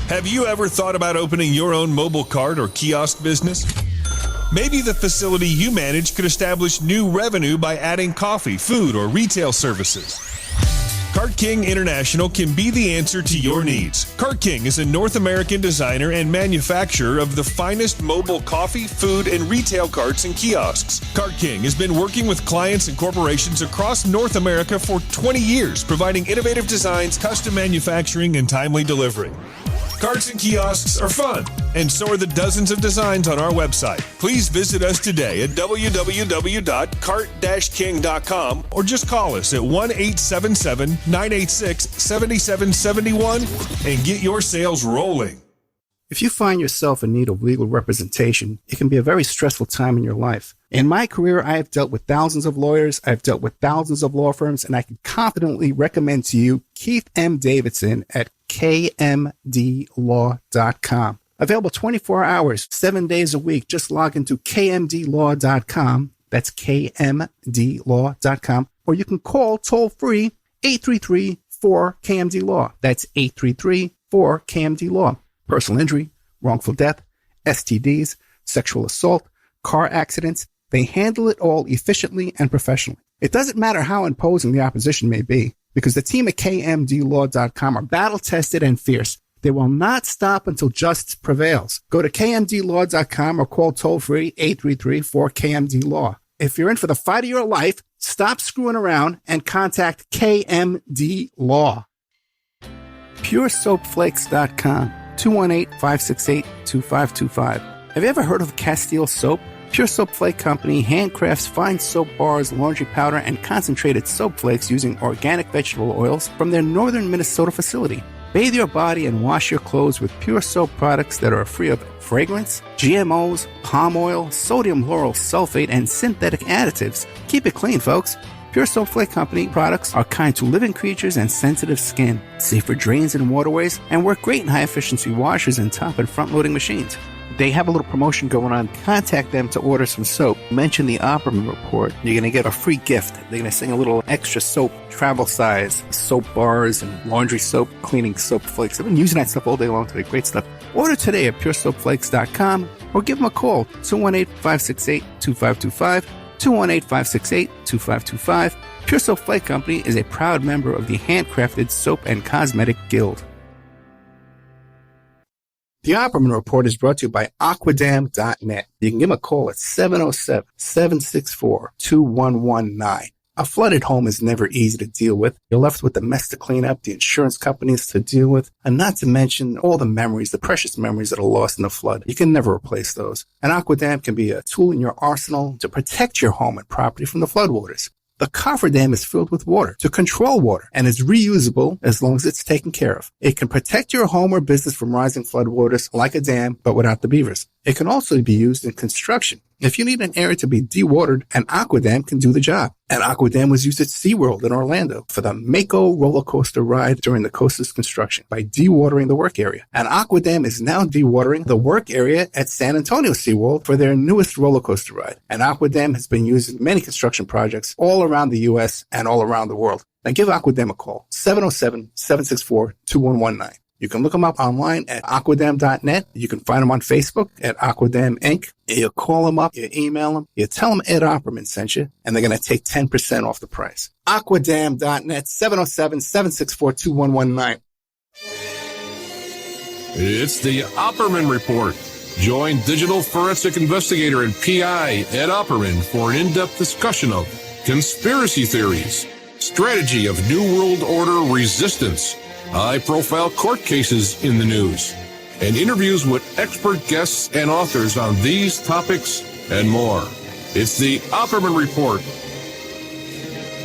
Have you ever thought about opening your own mobile cart or kiosk business? Maybe the facility you manage could establish new revenue by adding coffee, food, or retail services. Cart King International can be the answer to your needs. Cart King is a North American designer and manufacturer of the finest mobile coffee, food, and retail carts and kiosks. Cart King has been working with clients and corporations across North America for 20 years, providing innovative designs, custom manufacturing, and timely delivery. Carts and kiosks are fun, and so are the dozens of designs on our website. Please visit us today at www.cart-king.com or just call us at 1-877-986-7771 and get your sales rolling. If you find yourself in need of legal representation, it can be a very stressful time in your life. In my career, I have dealt with thousands of lawyers, I've dealt with thousands of law firms, and I can confidently recommend to you Keith M. Davidson at kmdlaw.com. Available 24 hours, 7 days a week. Just log into kmdlaw.com. That's kmdlaw.com. Or you can call toll-free 833-4KMD-LAW. That's 833-4KMD-LAW. Personal injury, wrongful death, STDs, sexual assault, car accidents. They handle it all efficiently and professionally. It doesn't matter how imposing the opposition may be, because the team at kmdlaw.com are battle-tested and fierce. They will not stop until justice prevails. Go to kmdlaw.com or call toll-free 833-4KMD-LAW. If you're in for the fight of your life, stop screwing around and contact KMD Law. PureSoapFlakes.com, 218-568-2525. Have you ever heard of Castile Soap? Pure Soap Flake Company handcrafts fine soap bars, laundry powder, and concentrated soap flakes using organic vegetable oils from their northern Minnesota facility. Bathe your body and wash your clothes with pure soap products that are free of fragrance, GMOs, palm oil, sodium lauryl sulfate, and synthetic additives. Keep it clean, folks. Pure Soap Flake Company products are kind to living creatures and sensitive skin, safe for drains and waterways, and work great in high-efficiency washers and top and front-loading machines. They have a little promotion going on. Contact them to order some soap. Mention the Opperman Report. You're going to get a free gift. They're going to sing a little extra soap, travel size, soap bars and laundry soap, cleaning soap flakes. I've been using that stuff all day long today. Great stuff. Order today at puresoapflakes.com or give them a call, 218-568-2525, 218-568-2525. Pure Soap Flake Company is a proud member of the Handcrafted Soap and Cosmetic Guild. The Opperman Report is brought to you by aquadam.net. You can give them a call at 707-764-2119. A flooded home is never easy to deal with. You're left with the mess to clean up, the insurance companies to deal with, and not to mention all the memories, the precious memories that are lost in the flood. You can never replace those. And Aqua Dam can be a tool in your arsenal to protect your home and property from the floodwaters. The cofferdam is filled with water to control water and is reusable as long as it's taken care of. It can protect your home or business from rising floodwaters like a dam, but without the beavers. It can also be used in construction. If you need an area to be dewatered, an Aqua Dam can do the job. An Aqua Dam was used at SeaWorld in Orlando for the Mako roller coaster ride during the coaster's construction by dewatering the work area. An Aqua Dam is now dewatering the work area at San Antonio SeaWorld for their newest roller coaster ride. An Aqua Dam has been used in many construction projects all around the U.S. and all around the world. Now give Aqua Dam a call, 707-764-2119. You can look them up online at aquadam.net. You can find them on Facebook at Aquadam Inc. You call them up, you email them, you tell them Ed Opperman sent you, and they're going to take 10% off the price. Aquadam.net, 707-764-2119. It's the Opperman Report. Join digital forensic investigator and PI Ed Opperman for an in-depth discussion of conspiracy theories, strategy of New World Order resistance, high-profile court cases in the news, and interviews with expert guests and authors on these topics and more. It's the Opperman Report.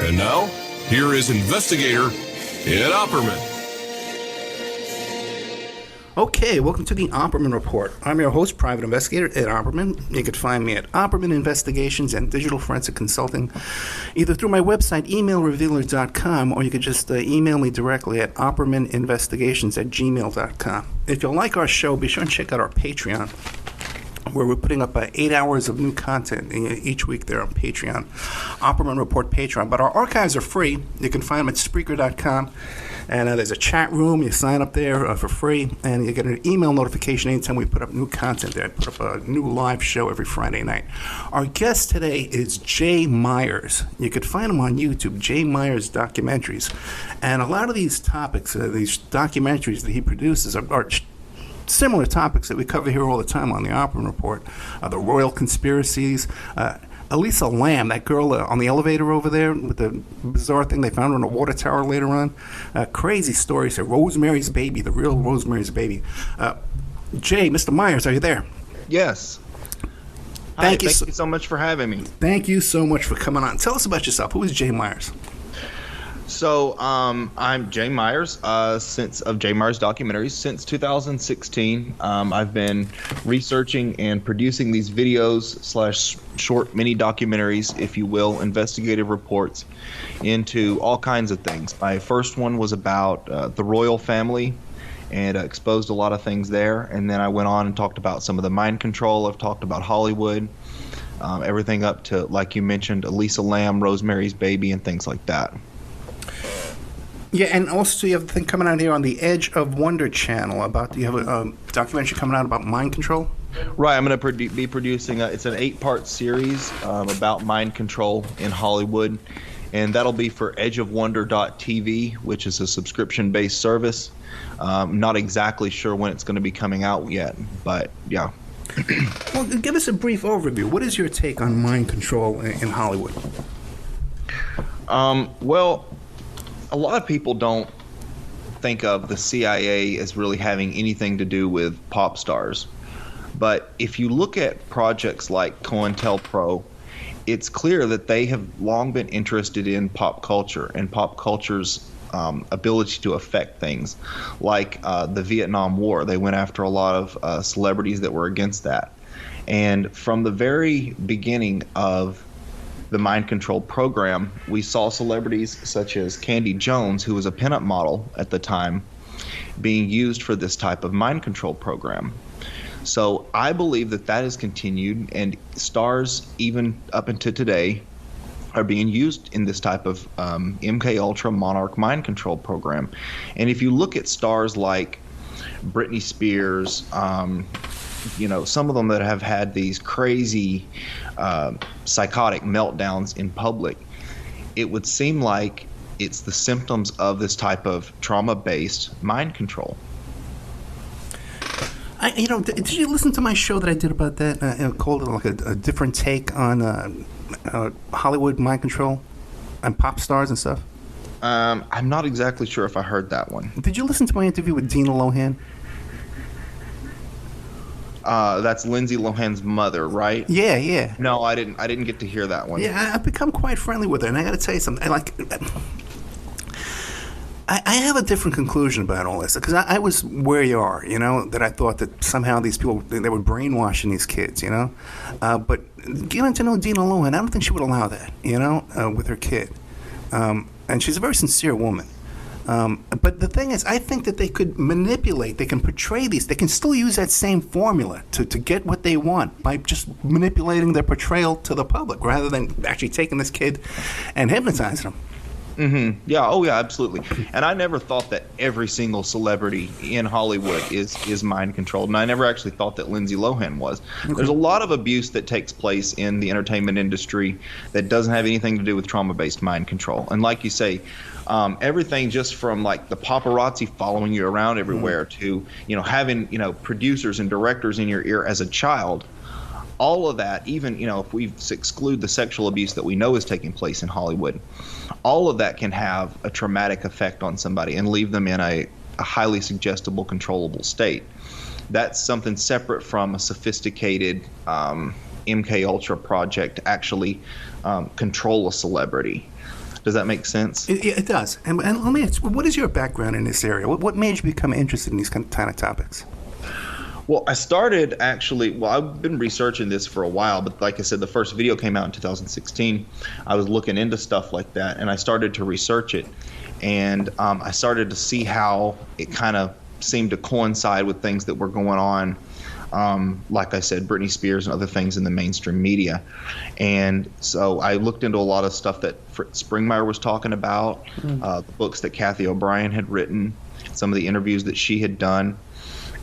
And now, here is investigator Ed Opperman. Okay, welcome to the Opperman Report. I'm your host, private investigator Ed Opperman. You can find me at Opperman Investigations and Digital Forensic Consulting, either through my website, emailrevealer.com, or you could just email me directly at oppermaninvestigations@gmail.com. If you like our show, be sure and check out our Patreon. where we're putting up 8 hours of new content each week there on Patreon, Opperman Report Patreon. But our archives are free. You can find them at Spreaker.com. And there's a chat room. You sign up there for free, and you get an email notification anytime we put up new content there. I put up a new live show every Friday night. Our guest today is Jay Myers. You could find him on YouTube, Jay Myers Documentaries. And a lot of these topics, these documentaries that he produces are similar topics that we cover here all the time on the Opera Report. The royal conspiracies. Elisa Lam, that girl on the elevator over there with the bizarre thing they found her in a water tower later on. Crazy stories here. Rosemary's Baby, the real Rosemary's Baby. Jay, Mr. Myers, are you there? Yes. Thank you so much for having me. Thank you so much for coming on. Tell us about yourself. Who is Jay Myers? So I'm Jay Myers, of Jay Myers Documentaries since 2016. I've been researching and producing these videos / short mini documentaries, if you will, investigative reports into all kinds of things. My first one was about the royal family and exposed a lot of things there. And then I went on and talked about some of the mind control. I've talked about Hollywood, everything up to, like you mentioned, Elisa Lam, Rosemary's Baby, and things like that. Yeah, and also you have the thing coming out here on the Edge of Wonder channel about, you have a documentary coming out about mind control? Right, I'm going to be producing, it's an 8-part series about mind control in Hollywood, and that'll be for edgeofwonder.tv, which is a subscription-based service. Not exactly sure when it's going to be coming out yet, but yeah. Well, give us a brief overview. What is your take on mind control in Hollywood? Well, a lot of people don't think of the CIA as really having anything to do with pop stars. But if you look at projects like COINTELPRO, it's clear that they have long been interested in pop culture and pop culture's ability to affect things, like the Vietnam War. They went after a lot of celebrities that were against that. And from the very beginning of the mind control program, we saw celebrities such as Candy Jones, who was a pinup model at the time, being used for this type of mind control program. So I believe that has continued, and stars, even up until today, are being used in this type of MK Ultra Monarch mind control program. And if you look at stars like Britney Spears, some of them that have had these crazy psychotic meltdowns in public, it would seem like it's the symptoms of this type of trauma-based mind control. Did you listen to my show that I did about that? Called it like a different take on Hollywood mind control and pop stars and stuff? I'm not exactly sure if I heard that one. Did you listen to my interview with Dina Lohan? That's Lindsay Lohan's mother, right? Yeah. No, I didn't get to hear that one. Yeah, I've become quite friendly with her, and I got to tell you something. I have a different conclusion about all this, because I was where you are, that I thought that somehow these people, they were brainwashing these kids, But getting to know Dina Lohan, I don't think she would allow that, with her kid. And she's a very sincere woman. But the thing is, I think that they could manipulate, they can portray these, they can still use that same formula to get what they want by just manipulating their portrayal to the public rather than actually taking this kid and hypnotizing him. Mm-hmm. Yeah. Oh, yeah. Absolutely. And I never thought that every single celebrity in Hollywood is mind controlled, and I never actually thought that Lindsay Lohan was. Okay. There's a lot of abuse that takes place in the entertainment industry that doesn't have anything to do with trauma-based mind control. And like you say, everything just from like the paparazzi following you around everywhere to having producers and directors in your ear as a child. All of that, even if we exclude the sexual abuse that we know is taking place in Hollywood, all of that can have a traumatic effect on somebody and leave them in a highly suggestible, controllable state. That's something separate from a sophisticated MK Ultra project to actually control a celebrity. Does that make sense? It does. And let me ask, what is your background in this area? What made you become interested in these kind of topics? Well, I started I've been researching this for a while, but like I said, the first video came out in 2016. I was looking into stuff like that, and I started to research it. And I started to see how it kind of seemed to coincide with things that were going on like I said, Britney Spears and other things in the mainstream media. And so I looked into a lot of stuff that Fritz Springmeier was talking about, the books that Kathy O'Brien had written, some of the interviews that she had done,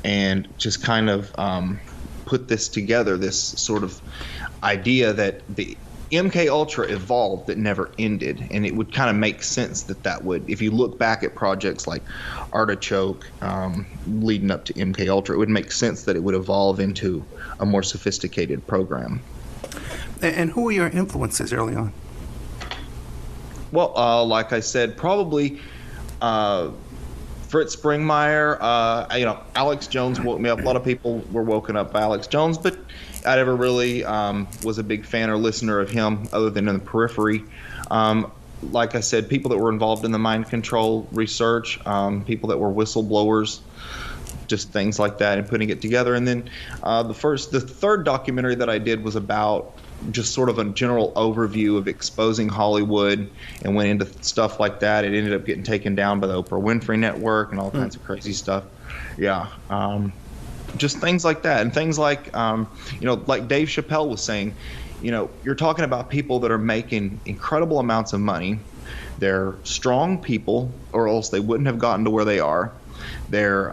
and just kind of put this together, this sort of idea that the MK Ultra evolved that never ended, and it would kind of make sense that would, if you look back at projects like Artichoke leading up to MK Ultra, it would make sense that it would evolve into a more sophisticated program. And who were your influences early on? Well, like I said, probably Fritz Springmeier. Alex Jones woke me up. A lot of people were woken up by Alex Jones, but I never really was a big fan or listener of him other than in the periphery. Like I said, people that were involved in the mind control research, people that were whistleblowers, just things like that, and putting it together. And then the third documentary that I did was about just sort of a general overview of exposing Hollywood, and went into stuff like that. It ended up getting taken down by the Oprah Winfrey Network and all kinds of crazy stuff. Yeah. Just things like that, and things like, like Dave Chappelle was saying, you're talking about people that are making incredible amounts of money. They're strong people, or else they wouldn't have gotten to where they are. They're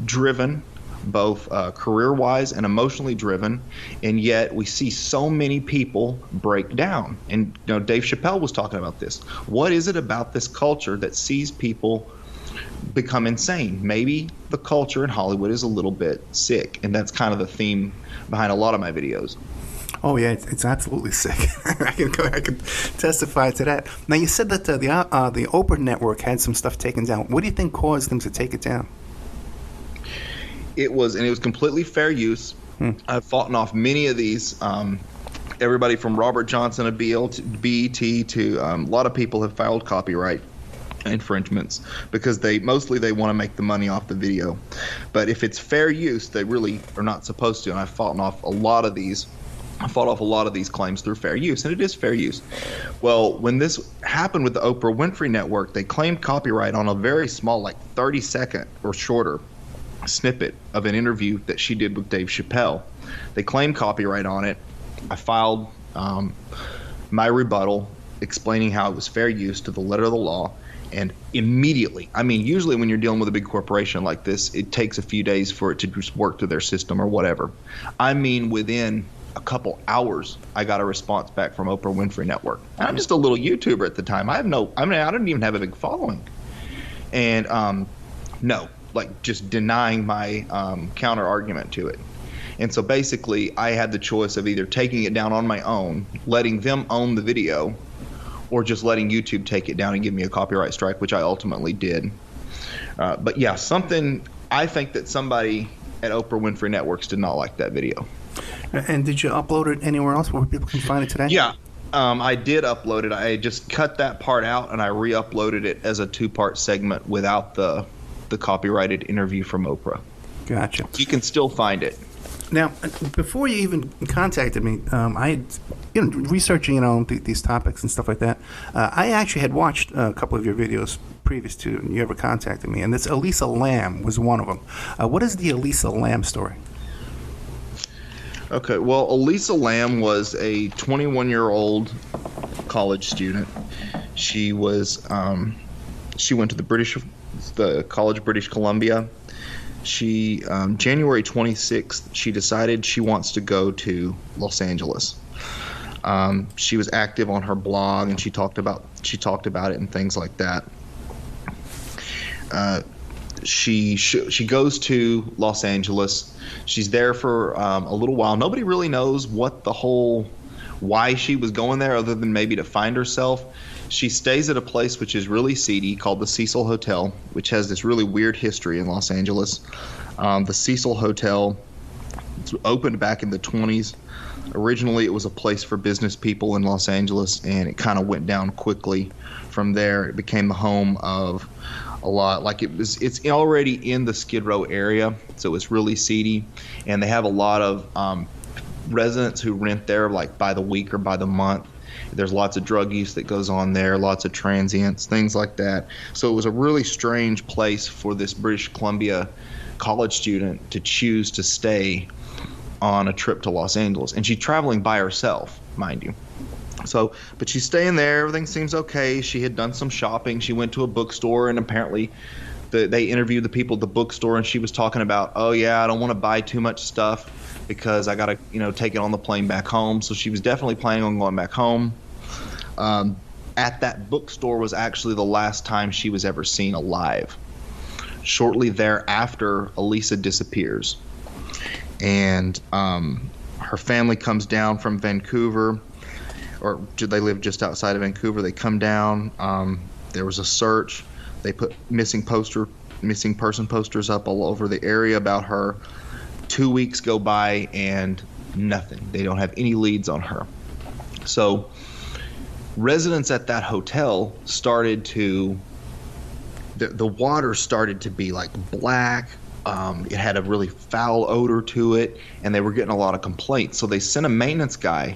driven, both career-wise and emotionally driven, and yet we see so many people break down. And Dave Chappelle was talking about this. What is it about this culture that sees people become insane? Maybe the culture in Hollywood is a little bit sick, and that's kind of the theme behind a lot of my videos. Oh yeah, it's absolutely sick. I can testify to that. Now, you said that the Oprah Network had some stuff taken down. What do you think caused them to take it down? It was completely fair use. I've fought off many of these. Everybody from Robert Johnson of BET to a lot of people have filed copyright infringements because they want to make the money off the video. But if it's fair use, they really are not supposed to. And I've fought off a lot of these claims through fair use, and it is fair use. Well, when this happened with the Oprah Winfrey Network, they claimed copyright on a very small, like 30-second or shorter snippet of an interview that she did with Dave Chappelle. They claimed copyright on it. I filed my rebuttal explaining how it was fair use to the letter of the law, and immediately, usually when you're dealing with a big corporation like this, it takes a few days for it to just work through their system or whatever. Within a couple hours, I got a response back from Oprah Winfrey Network. And I'm just a little YouTuber at the time. I didn't even have a big following. And just denying my counter argument to it. And so basically, I had the choice of either taking it down on my own, letting them own the video, or just letting YouTube take it down and give me a copyright strike, which I ultimately did. But yeah, I think that somebody at Oprah Winfrey Networks did not like that video. And did you upload it anywhere else where people can find it today? Yeah, I did upload it. I just cut that part out and I re-uploaded it as a 2-part segment without the copyrighted interview from Oprah. Gotcha. You can still find it. Now, before you even contacted me, I had, researching, these topics and stuff like that. I actually had watched a couple of your videos previous to you ever contacted me, and this Elisa Lam was one of them. What is the Elisa Lam story? Okay, well, Elisa Lam was a 21-year-old college student. She was she went to the College of British Columbia. She January 26th, she decided she wants to go to Los Angeles. She was active on her blog, and she talked about it and things like that. She goes to Los Angeles. She's there for a little while. Nobody really knows why she was going there, other than maybe to find herself. She stays at a place which is really seedy called the Cecil Hotel, which has this really weird history in Los Angeles. The Cecil Hotel opened back in the 20s. Originally, it was a place for business people in Los Angeles, and it kind of went down quickly. From there, it became the home of a lot. It's already in the Skid Row area, so it's really seedy, and they have a lot of residents who rent there like by the week or by the month. There's lots of drug use that goes on there, lots of transients, things like that. So it was a really strange place for this British Columbia college student to choose to stay on a trip to Los Angeles, and she's traveling by herself, mind you. So, but she's staying there. Everything seems okay. She had done some shopping. She went to a bookstore, and apparently they interviewed the people at the bookstore, and she was talking about, oh yeah, I don't want to buy too much stuff because I got to, take it on the plane back home. So she was definitely planning on going back home. At that bookstore was actually the last time she was ever seen alive. Shortly thereafter, Elisa disappears, and her family comes down from Vancouver, or they live just outside of Vancouver. They come down. There was a search. They put missing person posters up all over the area about her. 2 weeks go by and nothing. They don't have any leads on her. So residents at that hotel started to, the water started to be like black. It had a really foul odor to it, and they were getting a lot of complaints. So they sent a maintenance guy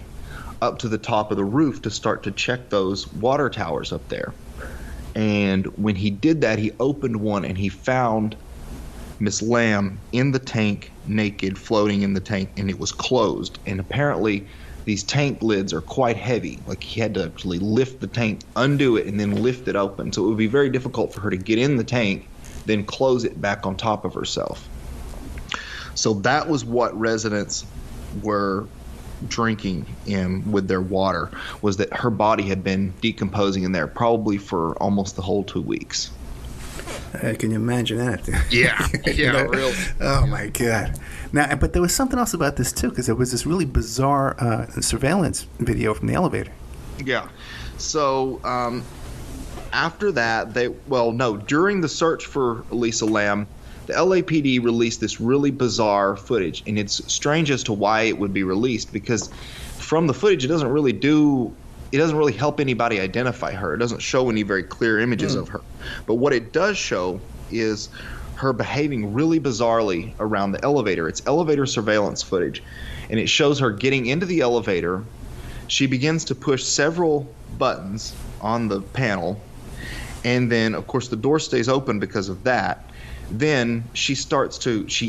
up to the top of the roof to start to check those water towers up there. And when he did that, he opened one and he found Miss Lam in the tank, naked, floating in the tank, and it was closed. And apparently these tank lids are quite heavy. Like, he had to actually lift the tank, undo it, and then lift it open. So it would be very difficult for her to get in the tank, then close it back on top of herself. So that was what residents were drinking in with their water, was that her body had been decomposing in there probably for almost the whole 2 weeks. Can you imagine that? Yeah, really. Oh my God! Now, but there was something else about this too, because there was this really bizarre surveillance video from the elevator. Yeah. So after that, during the search for Elisa Lam, the LAPD released this really bizarre footage, and it's strange as to why it would be released, because from the footage, it doesn't really help anybody identify her. It doesn't show any very clear images of her. But what it does show is her behaving really bizarrely around the elevator. It's elevator surveillance footage, and it shows her getting into the elevator. She begins to push several buttons on the panel, and then, of course, the door stays open because of that. Then she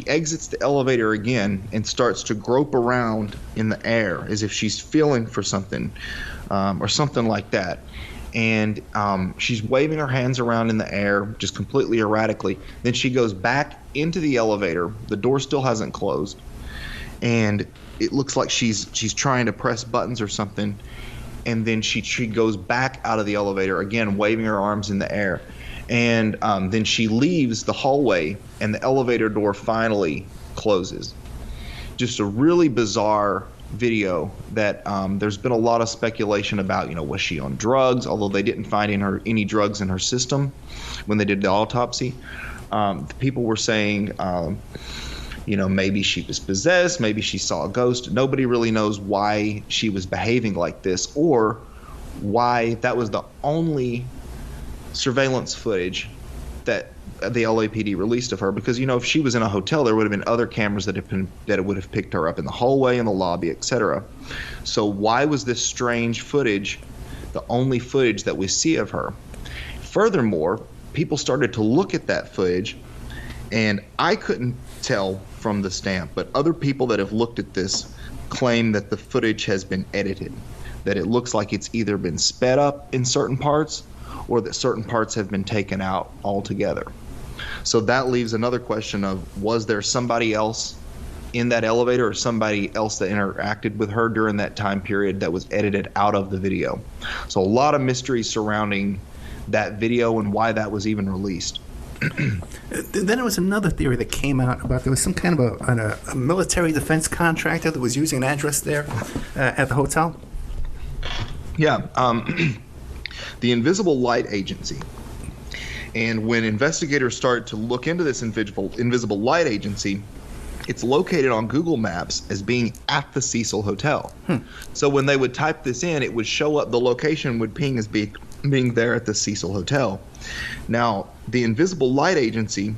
exits the elevator again and starts to grope around in the air as if she's feeling for something, or something like that. And she's waving her hands around in the air just completely erratically. Then she goes back into the elevator. The door still hasn't closed, and it looks like she's trying to press buttons or something. And then she goes back out of the elevator again, waving her arms in the air. And then she leaves the hallway, and the elevator door finally closes. Just a really bizarre video that there's been a lot of speculation about. Was she on drugs? Although they didn't find any drugs in her system when they did the autopsy. People were saying, maybe she was possessed, maybe she saw a ghost. Nobody really knows why she was behaving like this, or why that was the only surveillance footage that the LAPD released of her, because if she was in a hotel, there would have been other cameras that would have picked her up in the hallway, in the lobby, etc. So why was this strange footage the only footage that we see of her? Furthermore, people started to look at that footage, and I couldn't tell from the stamp, but other people that have looked at this claim that the footage has been edited, that it looks like it's either been sped up in certain parts, or that certain parts have been taken out altogether. So that leaves another question of, was there somebody else in that elevator, or somebody else that interacted with her during that time period that was edited out of the video? So a lot of mysteries surrounding that video and why that was even released. Then there was another theory that came out about there was some kind of a military defense contractor that was using an address there at the hotel. Yeah. The Invisible Light Agency. And when investigators started to look into this Invisible Light Agency, it's located on Google Maps as being at the Cecil Hotel. So when they would type this in, it would show up, the location would ping as being there at the Cecil Hotel. Now, the Invisible Light Agency,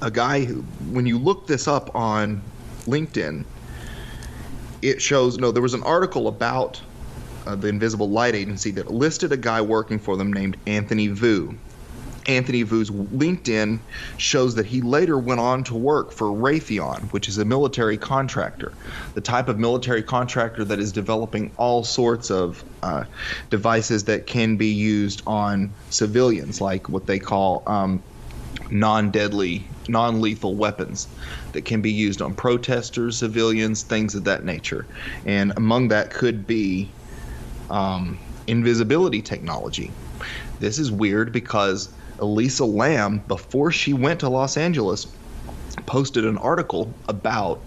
a guy who, when you look this up on LinkedIn, it shows, there was an article about the Invisible Light Agency that listed a guy working for them named Anthony Vu. Anthony Vu's LinkedIn shows that he later went on to work for Raytheon, which is a military contractor, the type of military contractor that is developing all sorts of devices that can be used on civilians, like what they call non-deadly, non-lethal weapons that can be used on protesters, civilians, things of that nature. And among that could be invisibility technology. This is weird because Elisa Lam, before she went to Los Angeles, posted an article about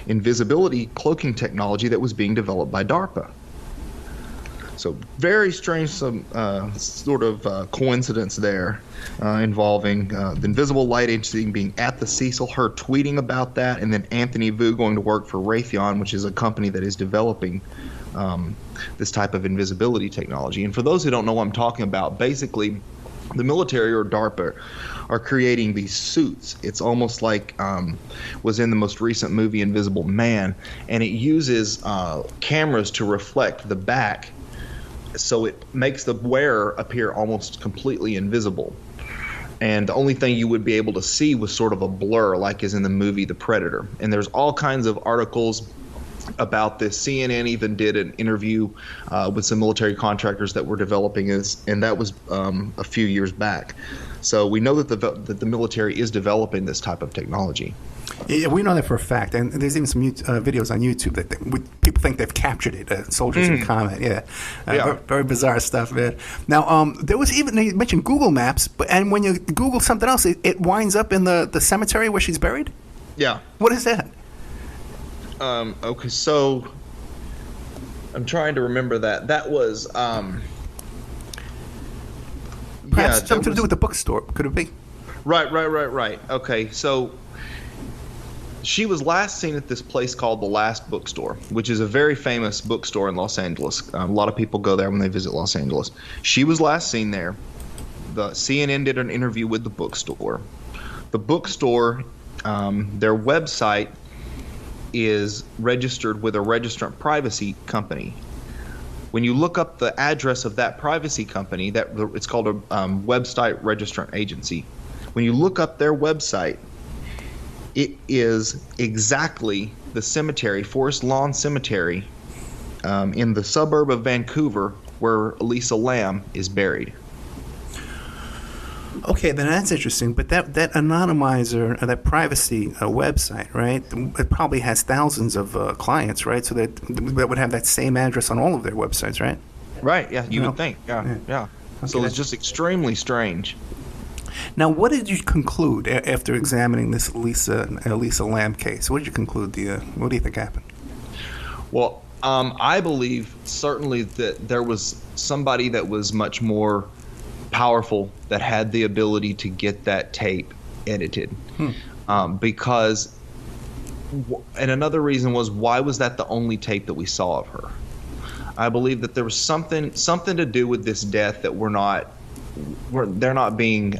invisibility cloaking technology that was being developed by DARPA. So very strange, some sort of coincidence there involving the Invisible Light Agency being at the Cecil, her tweeting about that, and then Anthony Vu going to work for Raytheon, which is a company that is developing this type of invisibility technology. And for those who don't know what I'm talking about, basically the military or DARPA are creating these suits. It's almost like was in the most recent movie Invisible Man, and it uses cameras to reflect the back, so it makes the wearer appear almost completely invisible. And the only thing you would be able to see was sort of a blur, like is in the movie The Predator. And there's all kinds of articles about this. CNN even did an interview with some military contractors that were developing this, and that was a few years back. So we know that the military is developing this type of technology. Yeah, we know that for a fact, and there's even some videos on YouTube that people think they've captured it. Soldiers in combat, very, very bizarre stuff, man. Now, there was even, you mentioned Google Maps, and when you Google something else, it winds up in the cemetery where she's buried? Yeah. What is that? Okay, so I'm trying to remember that. That was perhaps something to do with the bookstore. Could it be? Right. Okay, so she was last seen at this place called the Last Bookstore, which is a very famous bookstore in Los Angeles. A lot of people go there when they visit Los Angeles. She was last seen there. The CNN did an interview with the bookstore. The bookstore, their website is registered with a registrant privacy company. When you look up the address of that privacy company, it's called a website registrant agency. When you look up their website, it is exactly the cemetery, Forest Lawn Cemetery, in the suburb of Vancouver, where Elisa Lam is buried. Okay, then that's interesting. But that anonymizer, that privacy website, right? It probably has thousands of clients, right? So that would have that same address on all of their websites, right? Right. Yeah, you would think. Yeah. Okay, so it's just extremely strange. Now, what did you conclude after examining this Elisa Lam case? What did you conclude? What do you think happened? Well, I believe certainly that there was somebody that was much more powerful that had the ability to get that tape edited. Because, and another reason was, why was that the only tape that we saw of her? I believe that there was something to do with this death that they're not being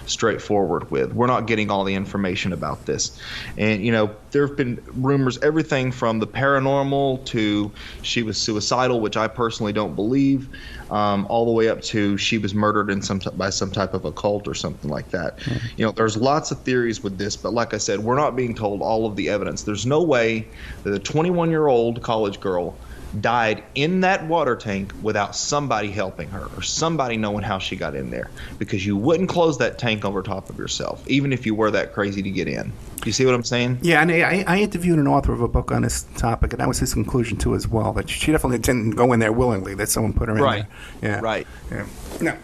straightforward with. We're not getting all the information about this. And, there have been rumors, everything from the paranormal to she was suicidal, which I personally don't believe, all the way up to she was murdered by some type of a cult or something like that. There's lots of theories with this, but like I said, we're not being told all of the evidence. There's no way that a 21-year-old college girl died in that water tank without somebody helping her or somebody knowing how she got in there, because you wouldn't close that tank over top of yourself, even if you were that crazy to get in. You see what I'm saying? Yeah, and I interviewed an author of a book on this topic, and that was his conclusion too as well, that she definitely didn't go in there willingly, that someone put her in there. Yeah. Right. Yeah. Now,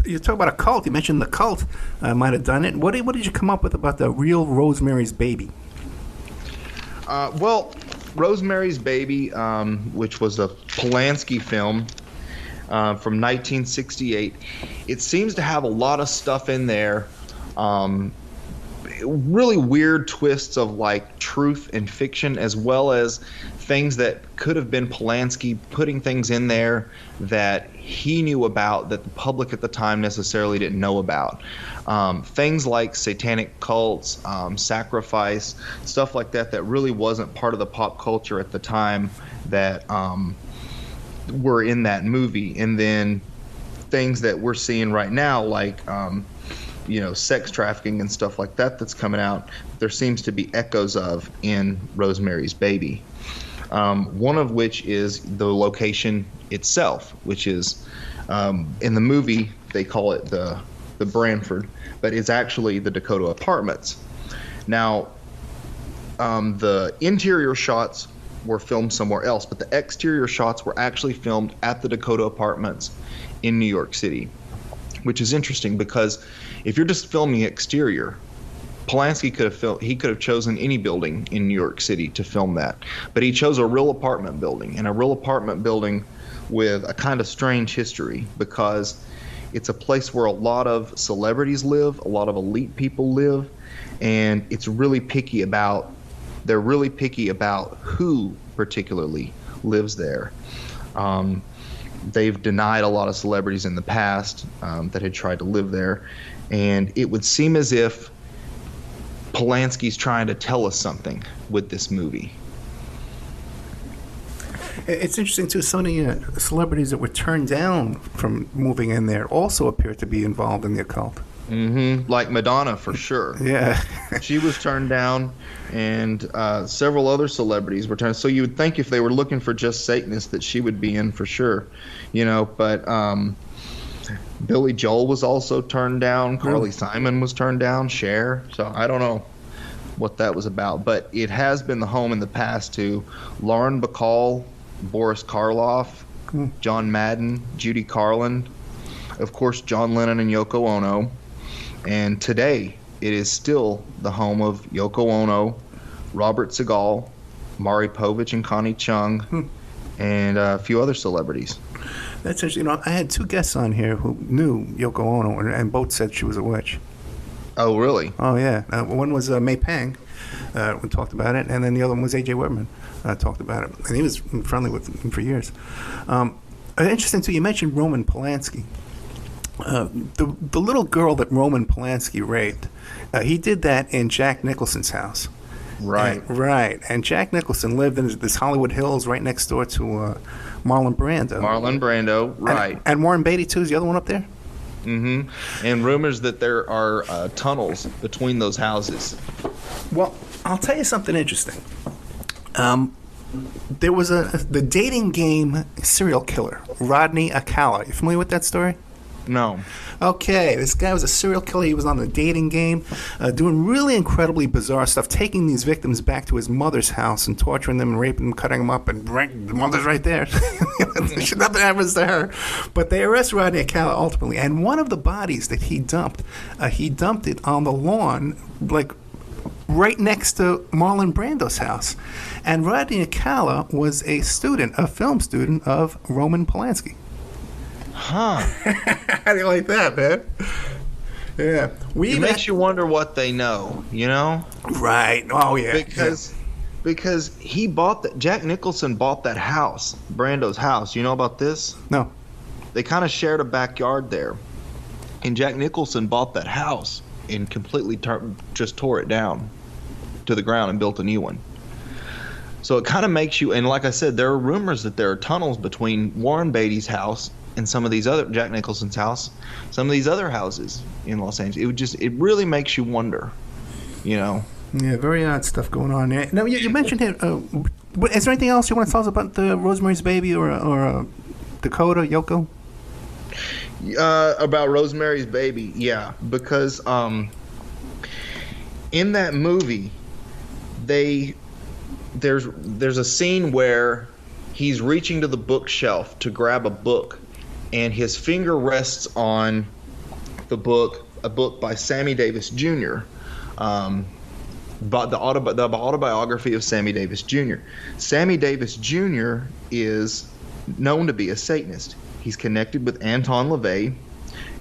you talk about a cult. You mentioned the cult might have done it. What did you come up with about the real Rosemary's Baby? Well, Rosemary's Baby, which was a Polanski film from 1968, it seems to have a lot of stuff in there, really weird twists of like truth and fiction, as well as things that could have been Polanski putting things in there that he knew about that the public at the time necessarily didn't know about. Things like satanic cults, sacrifice, stuff like that really wasn't part of the pop culture at the time that were in that movie. And then things that we're seeing right now, like sex trafficking and stuff like that that's coming out, there seems to be echoes of in Rosemary's Baby. One of which is the location itself, which is in the movie they call it the Branford, but it's actually the Dakota Apartments. Now, the interior shots were filmed somewhere else, but the exterior shots were actually filmed at the Dakota Apartments in New York City, which is interesting because if you're just filming exterior, Polanski could have chosen any building in New York City to film that, but he chose a real apartment building, and a real apartment building with a kind of strange history because it's a place where a lot of celebrities live, a lot of elite people live, and they're really picky about who particularly lives there. They've denied a lot of celebrities in the past that had tried to live there, and it would seem as if Polanski's trying to tell us something with this movie. It's interesting, too. Some of the celebrities that were turned down from moving in there also appear to be involved in the occult. Mm-hmm. Like Madonna, for sure. Yeah. She was turned down, and several other celebrities were turned. So you would think if they were looking for just Satanists that she would be in for sure. But Billy Joel was also turned down. Carly Simon was turned down. Cher. So I don't know what that was about. But it has been the home in the past to Lauren Bacall, Boris Karloff, John Madden, Judy Garland, of course, John Lennon and Yoko Ono. And today, it is still the home of Yoko Ono, Robert Segal, Maury Povich and Connie Chung, and a few other celebrities. That's interesting. I had two guests on here who knew Yoko Ono, and both said she was a witch. Oh, really? Oh, yeah. One was May Pang, we talked about it, and then the other one was A.J. Whitman, talked about it. And he was friendly with him for years. Interesting, too, you mentioned Roman Polanski. The little girl that Roman Polanski raped, he did that in Jack Nicholson's house. Right. Right. And Jack Nicholson lived in this Hollywood Hills right next door to Marlon Brando. Marlon Brando, right. And Warren Beatty, too, is the other one up there? Mm-hmm. And rumors that there are tunnels between those houses. Well, I'll tell you something interesting. There was the dating game serial killer, Rodney Akala. You familiar with that story? No. Okay, this guy was a serial killer. He was on the dating game, doing really incredibly bizarre stuff, taking these victims back to his mother's house and torturing them and raping them, cutting them up, and the mother's right there. Nothing happens to her. But they arrest Rodney Akala ultimately, and one of the bodies that he dumped it on the lawn, like right next to Marlon Brando's house. And Rodney Akala was a film student of Roman Polanski. Huh. How do you like that, man? Yeah. It makes you wonder what they know, Right. Oh, yeah. Because Jack Nicholson bought that house, Brando's house. You know about this? No. They kind of shared a backyard there. And Jack Nicholson bought that house and completely just tore it down to the ground and built a new one. So it kind of makes you, and like I said, there are rumors that there are tunnels between Warren Beatty's house and some of these other, Jack Nicholson's house, some of these other houses in Los Angeles. It really makes you wonder, Yeah, very odd stuff going on there. Now, you mentioned it. Is there anything else you want to tell us about the Rosemary's Baby or Dakota, Yoko? About Rosemary's Baby, yeah. Because in that movie, there's a scene where he's reaching to the bookshelf to grab a book, and his finger rests on a book by Sammy Davis Jr., but the autobiography of Sammy Davis Jr. Sammy Davis Jr. is known to be a Satanist. He's connected with Anton LaVey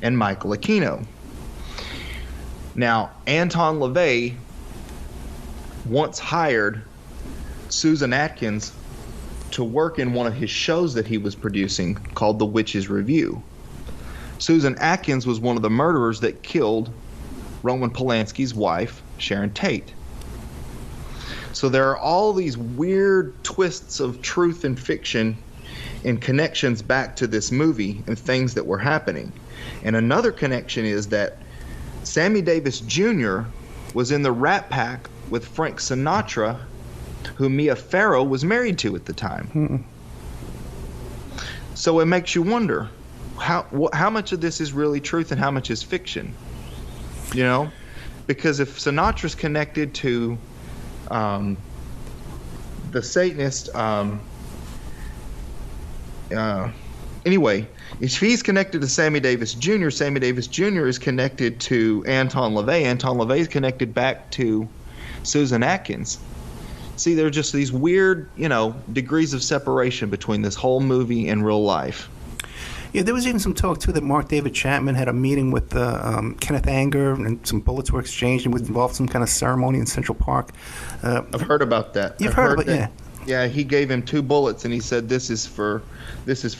and Michael Aquino. Now, Anton LaVey once hired Susan Atkins to work in one of his shows that he was producing called The Witch's Review. Susan Atkins was one of the murderers that killed Roman Polanski's wife, Sharon Tate. So there are all these weird twists of truth and fiction and connections back to this movie and things that were happening. And another connection is that Sammy Davis Jr. was in the Rat Pack with Frank Sinatra, who Mia Farrow was married to at the time. So it makes you wonder how much of this is really truth and how much is fiction, you know? Because if Sinatra's connected to the Satanist, anyway, if he's connected to Sammy Davis Jr., Sammy Davis Jr. is connected to Anton LaVey. Anton LaVey is connected back to Susan Atkins. See, there are just these weird, degrees of separation between this whole movie and real life. Yeah, there was even some talk, too, that Mark David Chapman had a meeting with Kenneth Anger, and some bullets were exchanged, and was involved in some kind of ceremony in Central Park. I've heard about that. You've heard about it, yeah. Yeah, he gave him 2 bullets, and he said, this is for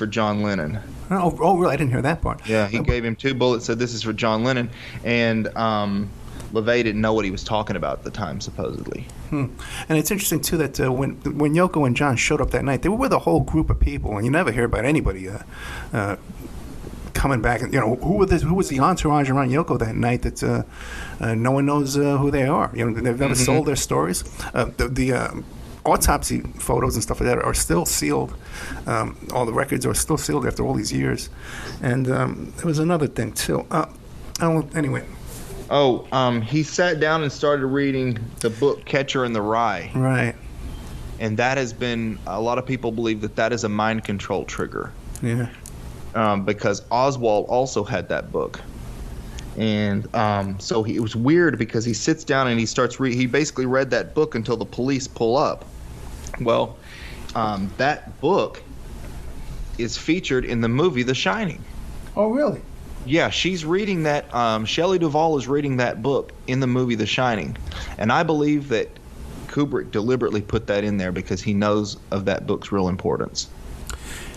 John Lennon. Oh, really? I didn't hear that part. Yeah, he gave him 2 bullets, said this is for John Lennon, and LaVey didn't know what he was talking about at the time, supposedly. And it's interesting, too, that when Yoko and John showed up that night, they were with a whole group of people, and you never hear about anybody coming back. And, who was the entourage around Yoko that night that no one knows who they are. They've never sold their stories. The autopsy photos and stuff like that are still sealed. All the records are still sealed after all these years. And there was another thing, too. Anyway. He sat down and started reading the book Catcher in the Rye. Right. And that has been, a lot of people believe that is a mind control trigger. Yeah. Because Oswald also had that book. And so it was weird because he sits down and he starts he basically read that book until the police pull up. Well, that book is featured in the movie The Shining. Oh, really? Yeah, she's reading that. Shelley Duvall is reading that book in the movie The Shining. And I believe that Kubrick deliberately put that in there because he knows of that book's real importance.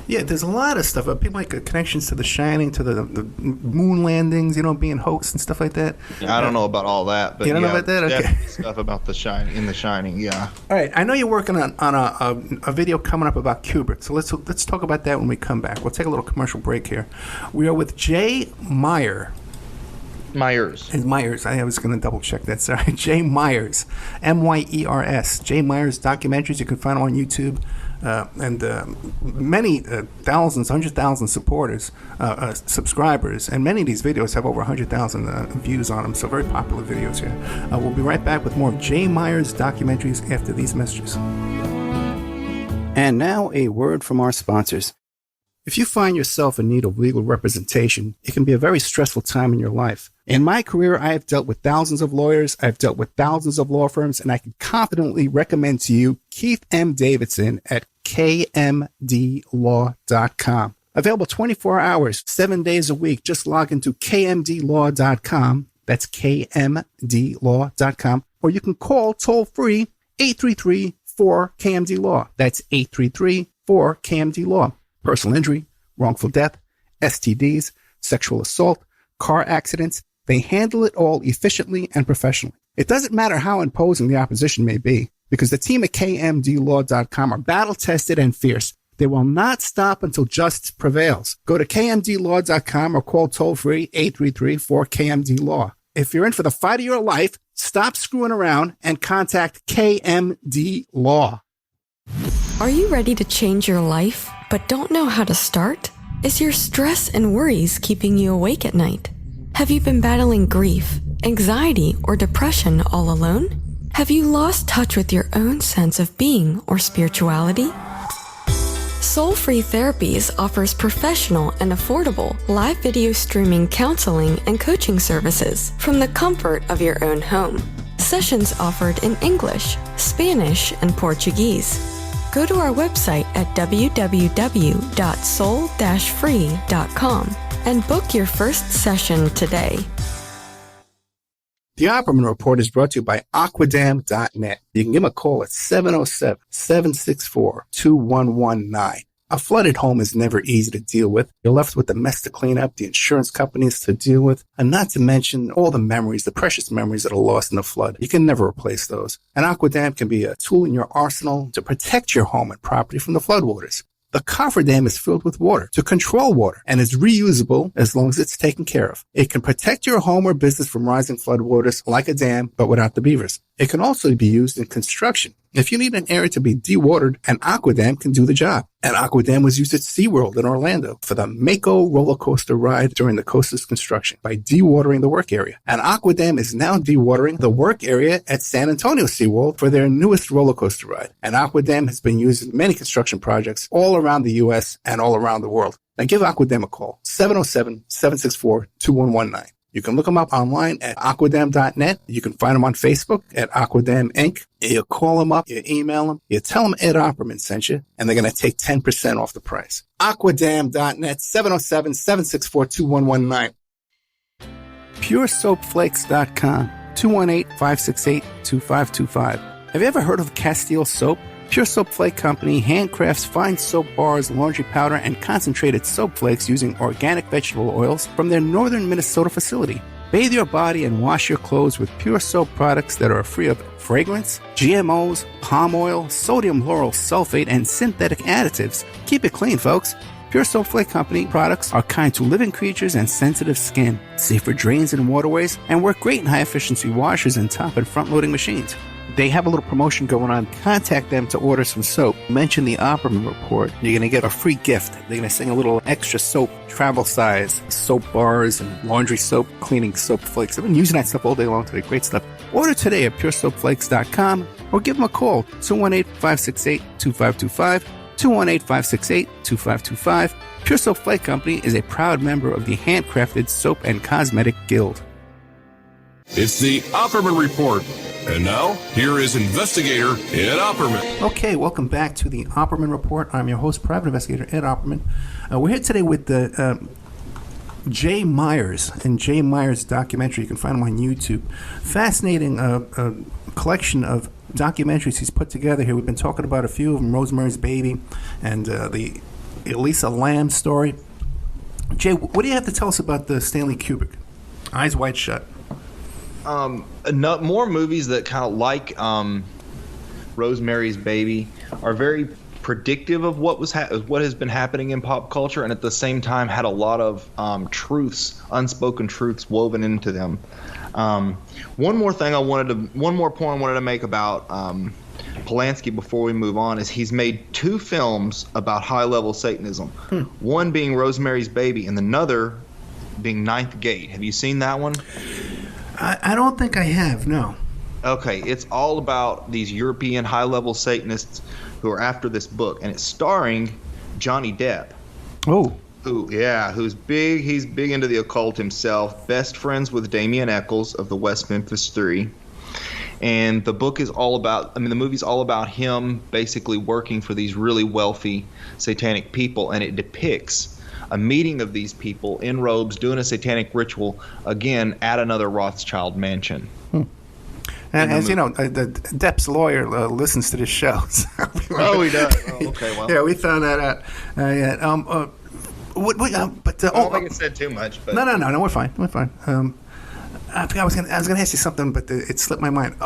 Yeah, there's a lot of stuff. People make connections to The Shining, to the moon landings, being hoaxed and stuff like that. Yeah, I don't know about all that, but you don't know about that? Okay. Stuff about The Shining, yeah. All right, I know you're working on a video coming up about Kubrick, so let's talk about that when we come back. We'll take a little commercial break here. We are with Jay Myers. I was going to double check that. Sorry, Jay Myers, Myers. Jay Myers documentaries. You can find them on YouTube. And many thousands, 100,000 supporters, subscribers, and many of these videos have over 100,000 views on them, so very popular videos here. We'll be right back with more of Jay Myers documentaries after these messages. And now a word from our sponsors. If you find yourself in need of legal representation, it can be a very stressful time in your life. In my career, I have dealt with thousands of lawyers, I've dealt with thousands of law firms, and I can confidently recommend to you Keith M. Davidson at kmdlaw.com. Available 24 hours, 7 days a week. Just log into kmdlaw.com. That's kmdlaw.com. Or you can call toll-free 833-4KMD-LAW. That's 833-4KMD-LAW. Personal injury, wrongful death, STDs, sexual assault, car accidents. They handle it all efficiently and professionally. It doesn't matter how imposing the opposition may be, because the team at kmdlaw.com are battle-tested and fierce. They will not stop until justice prevails. Go to kmdlaw.com or call toll-free 833-4KMD-LAW. If you're in for the fight of your life, stop screwing around and contact KMD Law. Are you ready to change your life, but don't know how to start? Is your stress and worries keeping you awake at night? Have you been battling grief, anxiety, or depression all alone? Have you lost touch with your own sense of being or spirituality? Soul Free Therapies offers professional and affordable live video streaming counseling and coaching services from the comfort of your own home. Sessions offered in English, Spanish, and Portuguese. Go to our website at www.soul-free.com and book your first session today. The Opperman Report is brought to you by aquadam.net. You can give them a call at 707-764-2119. A flooded home is never easy to deal with. You're left with the mess to clean up, the insurance companies to deal with, and not to mention all the memories, the precious memories that are lost in the flood. You can never replace those. And Aqua Dam can be a tool in your arsenal to protect your home and property from the floodwaters. The cofferdam is filled with water to control water and is reusable as long as it's taken care of. It can protect your home or business from rising floodwaters like a dam, but without the beavers. It can also be used in construction. If you need an area to be dewatered, an Aqua Dam can do the job. An Aqua Dam was used at SeaWorld in Orlando for the Mako roller coaster ride during the coaster's construction by dewatering the work area. An Aqua Dam is now dewatering the work area at San Antonio SeaWorld for their newest roller coaster ride. An Aqua Dam has been used in many construction projects all around the U.S. and all around the world. Now give Aqua Dam a call, 707-764-2119. You can look them up online at aquadam.net. You can find them on Facebook at Aqua Dam Inc. You call them up, you email them, you tell them Ed Opperman sent you, and they're going to take 10% off the price. Aquadam.net, 707-764-2119. PureSoapFlakes.com, 218-568-2525. Have you ever heard of Castile Soap? Pure Soap Flake Company handcrafts fine soap bars, laundry powder, and concentrated soap flakes using organic vegetable oils from their northern Minnesota facility. Bathe your body and wash your clothes with pure soap products that are free of fragrance, GMOs, palm oil, sodium lauryl sulfate, and synthetic additives. Keep it clean, folks. Pure Soap Flake Company products are kind to living creatures and sensitive skin, safe for drains and waterways, and work great in high-efficiency washers and top and front-loading machines. They have a little promotion going on. Contact them to order some soap. Mention the Opperman Report. You're going to get a free gift. They're going to send a little extra soap, travel size, soap bars and laundry soap, cleaning soap flakes. I've been using that stuff all day long today. Great stuff. Order today at puresoapflakes.com or give them a call, 218-568-2525, 218-568-2525. Pure Soap Flake Company is a proud member of the Handcrafted Soap and Cosmetic Guild. It's the Opperman Report. And now, here is investigator Ed Opperman. Okay, welcome back to the Opperman Report. I'm your host, private investigator Ed Opperman. We're here today with Jay Myers and Jay Myers documentary. You can find him on YouTube. Fascinating collection of documentaries he's put together here. We've been talking about a few of them, Rosemary's Baby and the Elisa Lam story. Jay, what do you have to tell us about the Stanley Kubrick? Eyes Wide Shut. More movies that kind of like Rosemary's Baby are very predictive of what has been happening in pop culture, and at the same time had a lot of truths, unspoken truths woven into them. One more point I wanted to make about Polanski before we move on is he's made two films about high-level Satanism. One being Rosemary's Baby, and another being Ninth Gate. Have you seen that one? I don't think I have, no. Okay, it's all about these European high-level Satanists who are after this book, and it's starring Johnny Depp. Oh. Who's big. He's big into the occult himself, best friends with Damien Eccles of the West Memphis Three. And the movie's all about him basically working for these really wealthy satanic people, and it depicts a meeting of these people in robes doing a satanic ritual, again, at another Rothschild mansion. And as you know, Depp's lawyer listens to this show. So oh, he does? Oh, okay, well. Yeah, we found that out. I don't think it said too much. But. No, we're fine. I forgot I was going to ask you something, but it slipped my mind.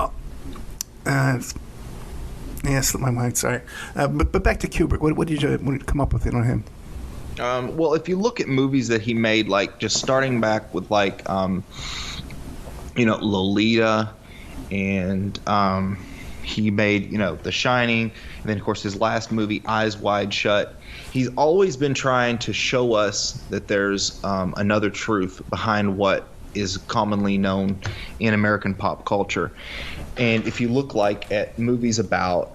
It slipped my mind, sorry. But back to Kubrick. What did you come up with on him? Well, if you look at movies that he made, like just starting back with Lolita, and he made, The Shining, and then of course his last movie, Eyes Wide Shut. He's always been trying to show us that there's another truth behind what is commonly known in American pop culture. And if you look at movies about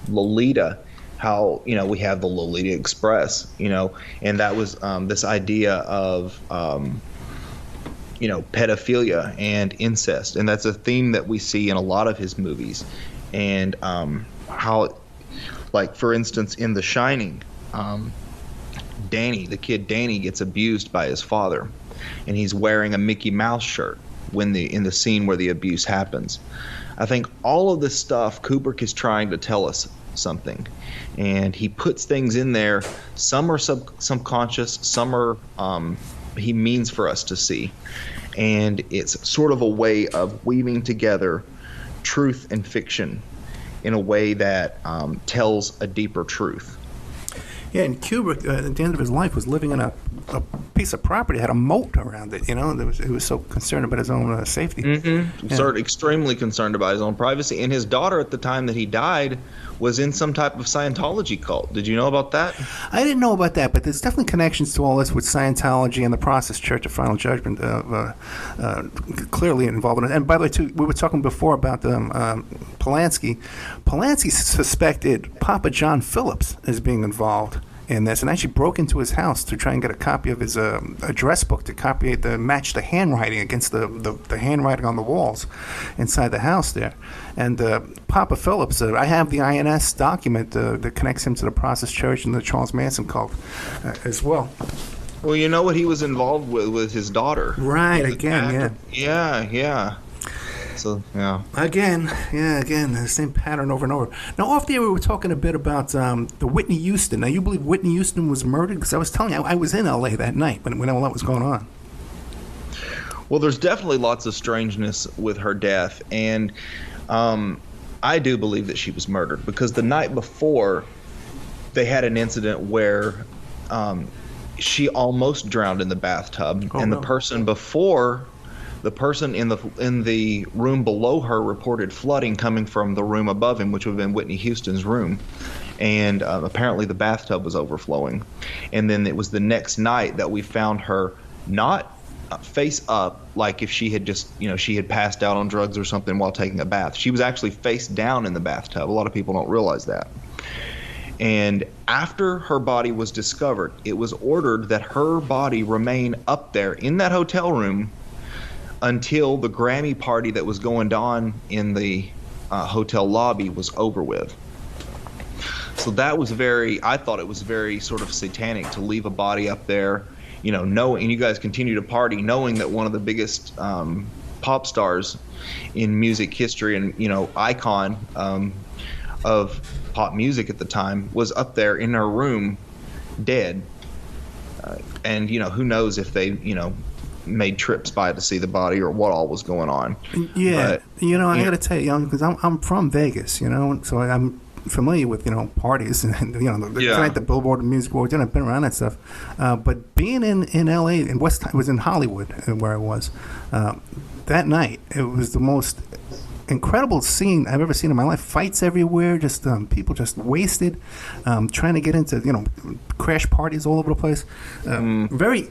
Lolita, how we have the Lolita Express, and that was this idea of pedophilia and incest, and that's a theme that we see in a lot of his movies. And how, for instance, in The Shining, the kid Danny gets abused by his father, and he's wearing a Mickey Mouse shirt in the scene where the abuse happens. I think all of this stuff, Kubrick is trying to tell us something, and he puts things in there. Some are subconscious, some are he means for us to see, and it's sort of a way of weaving together truth and fiction in a way that tells a deeper truth. Yeah, and Kubrick, at the end of his life, was living in a piece of property, had a moat around it. He was so concerned about his own safety. Mm-hmm. Yeah. Extremely concerned about his own privacy. And his daughter, at the time that he died, was in some type of Scientology cult. Did you know about that? I didn't know about that, but there's definitely connections to all this with Scientology and the Process Church of Final Judgment clearly involved in it. And by the way, too, we were talking before about Polanski. Polanski suspected Papa John Phillips as being involved in this, and actually broke into his house to try and get a copy of his address book to match the handwriting against the handwriting on the walls inside the house there. And Papa Phillips, I have the INS document that connects him to the Process Church and the Charles Manson cult as well. Well, you know what he was involved with his daughter. Right, again, yeah. Yeah. So, yeah. Again, the same pattern over and over. Now, off the air, we were talking a bit about the Whitney Houston. Now, you believe Whitney Houston was murdered? Because I was telling you, I was in L.A. that night when all that was going on. Well, there's definitely lots of strangeness with her death, and I do believe that she was murdered, because the night before, they had an incident where she almost drowned in the bathtub, and the person before... The person in the room below her reported flooding coming from the room above him, which would have been Whitney Houston's room. And apparently the bathtub was overflowing. And then it was the next night that we found her not face up, like if she had just, she had passed out on drugs or something while taking a bath. She was actually face down in the bathtub. A lot of people don't realize that. And after her body was discovered, it was ordered that her body remain up there in that hotel room until the Grammy party that was going on in the hotel lobby was over with. So that was I thought it was very sort of satanic to leave a body up there, knowing, you guys continue to party, knowing that one of the biggest pop stars in music history and, icon of pop music at the time was up there in her room dead. And, who knows if they, made trips by to see the body or what all was going on. Yeah, but, I got to tell you, because I'm from Vegas, so I'm familiar with parties and the Billboard Music Awards. I've been around that stuff. But being in L.A. and it was in Hollywood where I was that night. It was the most incredible scene I've ever seen in my life. Fights everywhere, just people just wasted, trying to get into crash parties all over the place. Very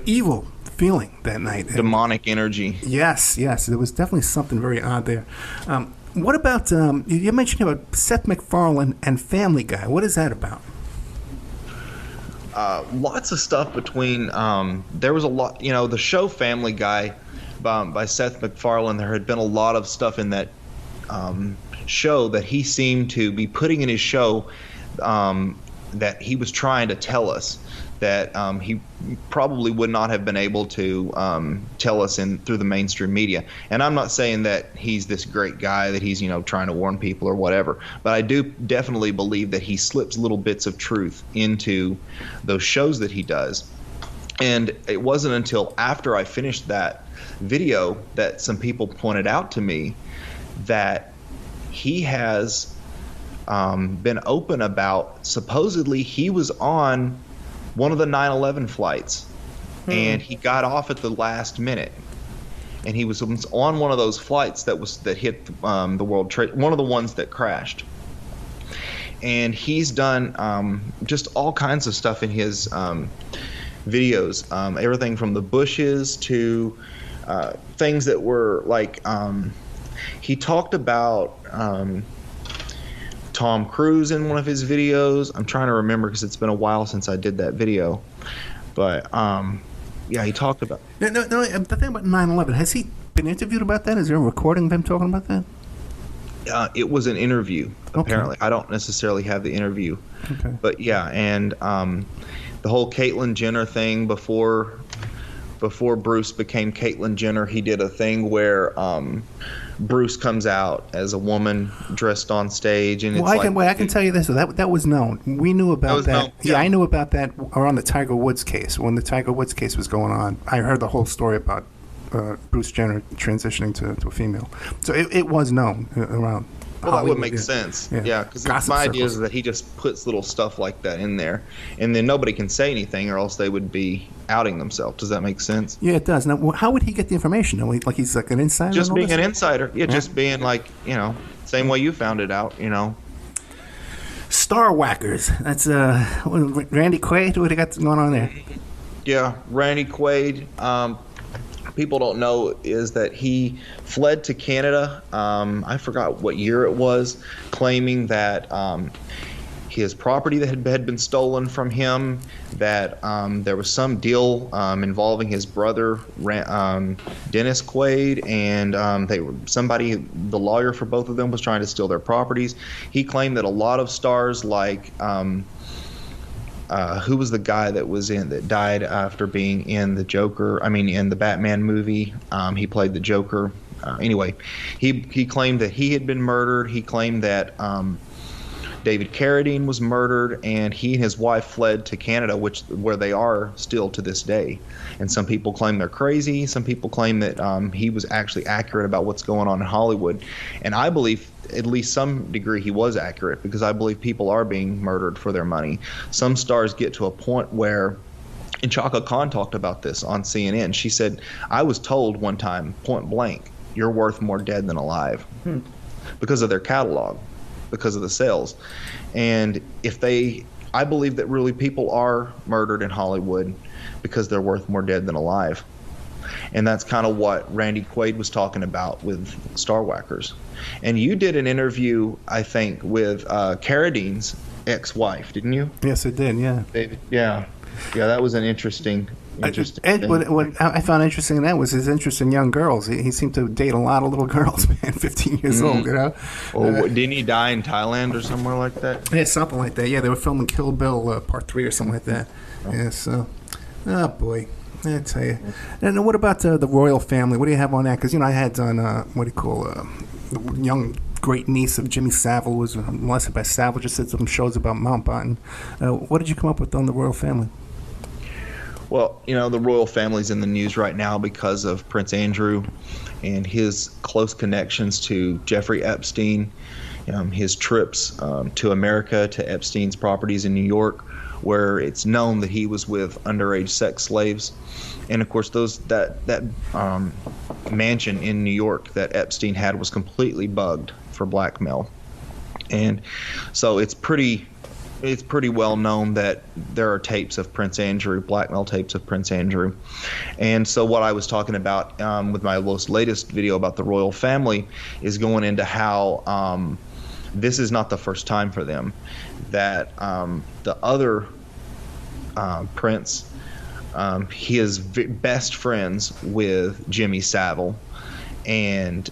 evil feeling that night. Demonic energy. Yes. There was definitely something very odd there. What about, you mentioned about Seth MacFarlane and Family Guy. What is that about? Lots of stuff between, there was a lot, the show Family Guy by Seth MacFarlane, there had been a lot of stuff in that show that he seemed to be putting in his show that he was trying to tell us that he probably would not have been able to tell us through the mainstream media. And I'm not saying that he's this great guy, that he's trying to warn people or whatever, but I do definitely believe that he slips little bits of truth into those shows that he does. And it wasn't until after I finished that video that some people pointed out to me that he has been open about, supposedly he was on one of the 9/11 flights, and he got off at the last minute, and he was on one of those flights that hit the World Trade, one of the ones that crashed. And he's done just all kinds of stuff in his videos, everything from the bushes to things that were like, he talked about Tom Cruise in one of his videos. I'm trying to remember because it's been a while since I did that video. But, he talked about... No, the thing about 9/11, has he been interviewed about that? Is there a recording of him talking about that? It was an interview, apparently. Okay. I don't necessarily have the interview. Okay. But, and the whole Caitlyn Jenner thing before Bruce became Caitlyn Jenner, he did a thing where... Bruce comes out as a woman dressed on stage, and I can tell you this. That was known. We knew about that. Yeah, I knew about that around the Tiger Woods case. When the Tiger Woods case was going on, I heard the whole story about Bruce Jenner transitioning to a female. So it was known around Well, that would make sense. Yeah, because my idea is that he just puts little stuff like that in there, and then nobody can say anything, or else they would be outing themselves. Does that make sense? Yeah, it does. Now, how would he get the information? Like he's like an insider? Just being an insider. Yeah, just being like, same way you found it out, Star whackers. That's Randy Quaid. What do you got going on there? Yeah, Randy Quaid. People don't know is that he fled to Canada. I forgot what year it was, claiming that his property that had been stolen from him, that there was some deal involving his brother Dennis Quaid, and the lawyer for both of them was trying to steal their properties. He claimed that a lot of stars like who was the guy that died after being in the in the Batman movie? He played the Joker. Anyway, he claimed that he had been murdered. He claimed that David Carradine was murdered, and he and his wife fled to Canada, where they are still to this day. And some people claim they're crazy. Some people claim that he was actually accurate about what's going on in Hollywood. And I believe, at least some degree, he was accurate, because I believe people are being murdered for their money. Some stars get to a point where, and Chaka Khan talked about this on CNN. She said, I was told one time, point blank, you're worth more dead than alive, because of their catalog, because of the sales. And I believe that really people are murdered in Hollywood because they're worth more dead than alive. And that's kind of what Randy Quaid was talking about with Star Whackers. And you did an interview, I think, with Carradine's ex-wife, didn't you? Yes, I did, yeah. David, yeah, that was an interesting thing. What I found interesting in that was his interest in young girls. He seemed to date a lot of little girls, man, 15 years old, Didn't he die in Thailand or somewhere like that? Yeah, something like that. Yeah, they were filming Kill Bill Part 3 or something like that. Yeah, so, oh boy. I tell you. And what about the royal family? What do you have on that? Because, I had on, the young great niece of Jimmy Savile was molested by Savile. Just did some shows about Mountbatten. What did you come up with on the royal family? Well, the royal family's in the news right now because of Prince Andrew and his close connections to Jeffrey Epstein, his trips to America, to Epstein's properties in New York, where it's known that he was with underage sex slaves. And of course, that mansion in New York that Epstein had was completely bugged for blackmail. And so it's pretty well known that there are tapes of Prince Andrew, blackmail tapes of Prince Andrew. And so what I was talking about with my latest video about the royal family is going into how this is not the first time for them, that the other prince, he is best friends with Jimmy Savile, and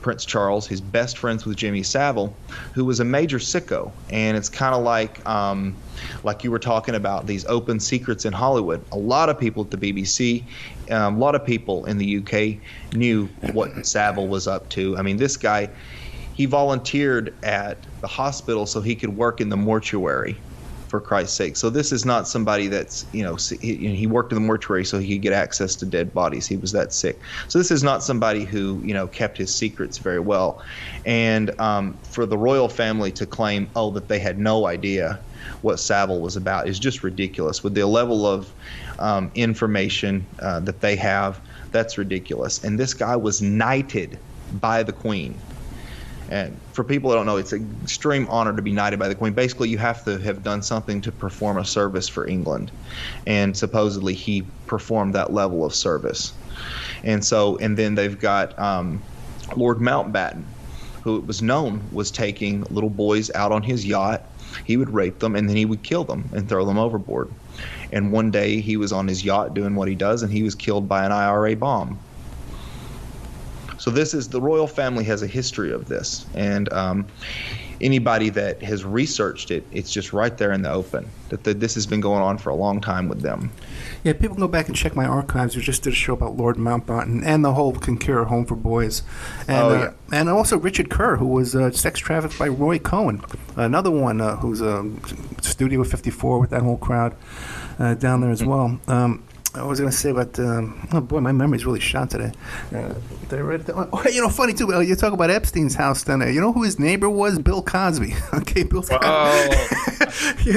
Prince Charles, he's best friends with Jimmy Savile, who was a major sicko. And it's kind of like you were talking about these open secrets in Hollywood. A lot of people at the BBC, a lot of people in the UK knew what Savile was up to. I mean, this guy, he volunteered at the hospital so he could work in the mortuary, for Christ's sake. So this is not somebody that's, he worked in the mortuary so he could get access to dead bodies. He was that sick. So this is not somebody who, kept his secrets very well. And for the royal family to claim, that they had no idea what Savile was about is just ridiculous. With the level of information that they have, that's ridiculous. And this guy was knighted by the Queen. And for people that don't know, it's an extreme honor to be knighted by the Queen. Basically, you have to have done something to perform a service for England. And supposedly he performed that level of service. And then they've got Lord Mountbatten, who it was known was taking little boys out on his yacht. He would rape them, and then he would kill them and throw them overboard. And one day he was on his yacht doing what he does, and he was killed by an IRA bomb. So the royal family has a history of this, and anybody that has researched it, it's just right there in the open that this has been going on for a long time with them. Yeah, people can go back and check my archives. We just did a show about Lord Mountbatten and the whole Concura Home for Boys, and and also Richard Kerr, who was sex trafficked by Roy Cohn, another one who's a Studio 54 with that whole crowd down there as well. I was going to say about, oh boy, my memory's really shot today. Funny too, you talk about Epstein's house then. You know who his neighbor was? Bill Cosby. Okay, Bill Cosby.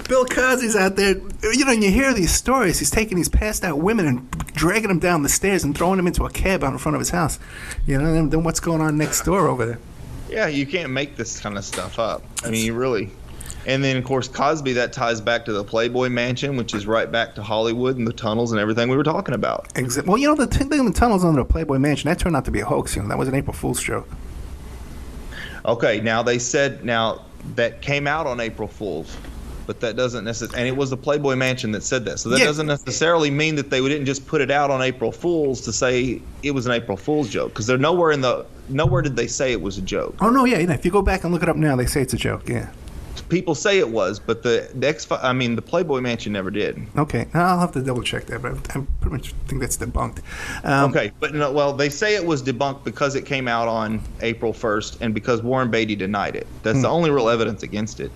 Bill Cosby's out there, and you hear these stories. He's taking these passed out women and dragging them down the stairs and throwing them into a cab out in front of his house. Then what's going on next door over there? Yeah, you can't make this kind of stuff up. I mean, you really. And then, of course, Cosby, that ties back to the Playboy Mansion, which is right back to Hollywood and the tunnels and everything we were talking about. Well, the thing in the tunnels under the Playboy Mansion, that turned out to be a hoax. That was an April Fool's joke. Okay, now they said, that came out on April Fool's, but that doesn't necessarily, and it was the Playboy Mansion that said that. So that doesn't necessarily mean that they didn't just put it out on April Fool's to say it was an April Fool's joke, because they're nowhere did they say it was a joke. Oh, no, yeah. If you go back and look it up now, they say it's a joke, yeah. People say it was, but the Playboy Mansion never did. Okay, I'll have to double check that, but I pretty much think that's debunked. Okay, but no, well, they say it was debunked because it came out on April 1st and because Warren Beatty denied it. That's the only real evidence against it.